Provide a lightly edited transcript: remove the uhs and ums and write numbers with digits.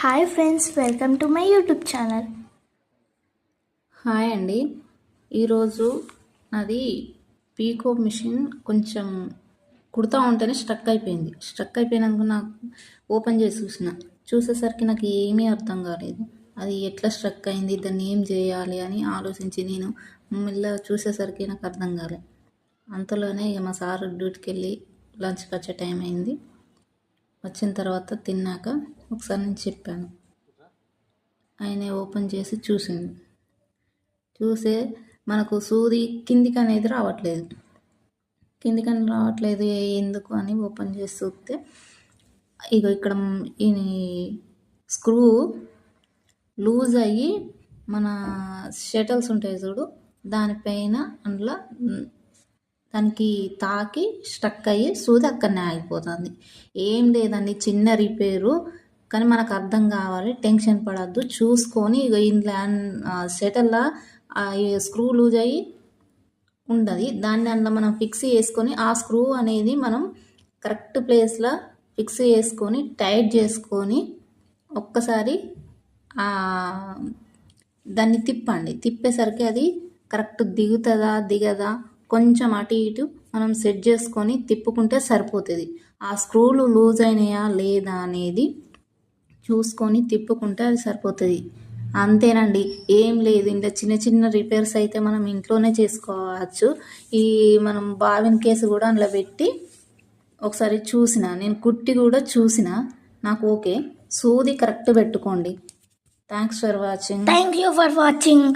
Hi friends, welcome to my YouTube channel. Hi అండి. ఈరోజు నాది పీకో మిషన్ కొంచెం కుడతా ఉంటేనే స్ట్రక్ అయిపోయినాక నాకు ఓపెన్ చేసి చూసేసరికి నాకు ఏమీ అర్థం కాలేదు. అది ఎట్లా స్ట్రక్ అయింది, దాన్ని ఏం చేయాలి అని ఆలోచించి నేను మెల్లగా చూసేసరికి నాకు అర్థం కాలేదు. అంతలోనే ఇక మా సార్ డ్యూటీకి వెళ్ళి లంచ్కి వచ్చే టైం అయింది. వచ్చిన తర్వాత తిన్నాక ఒకసారి నేను చెప్పాను. ఆయన ఓపెన్ చేసి చూసే మనకు సూది కిందికి అనేది రావట్లేదు. ఎందుకు అని ఓపెన్ చేసి చూస్తే ఇక ఇక్కడ ఈ స్క్రూ లూజ్ అయ్యి మన షటల్స్ ఉంటాయి చూడు, దానిపైన అందులో దానికి తాకి స్టక్ అయ్యి సూది అక్కడనే ఆగిపోతుంది. ఏం లేదండి, చిన్న రిపేరు, కానీ మనకు అర్థం కావాలి. టెన్షన్ పడద్దు, చూసుకొని ఇక ఇంట్లో షటల్లా స్క్రూ లూజ్ అయ్యి ఉండదు, దాన్ని అందులో మనం ఫిక్స్ చేసుకొని ఆ స్క్రూ అనేది మనం కరెక్ట్ ప్లేస్లో ఫిక్స్ చేసుకొని టైట్ చేసుకొని ఒక్కసారి దాన్ని తిప్పేసరికి అది కరెక్ట్ దిగదా కొంచెం అటు ఇటు మనం సెట్ చేసుకొని తిప్పుకుంటే సరిపోతుంది. ఆ స్క్రూలు లూజ్ అయినాయా లేదా అనేది చూసుకొని తిప్పుకుంటే అది సరిపోతుంది. అంతేనండి, ఏం లేదు. ఇంకా చిన్న చిన్న రిపేర్స్ అయితే మనం ఇంట్లోనే చేసుకోవచ్చు. ఈ మనం బావిన్ కేసు కూడా అందులో పెట్టి ఒకసారి నేను కుట్టి కూడా నాకు ఓకే. సూది కరెక్ట్ పెట్టుకోండి. Thanks for watching. Thank you for watching.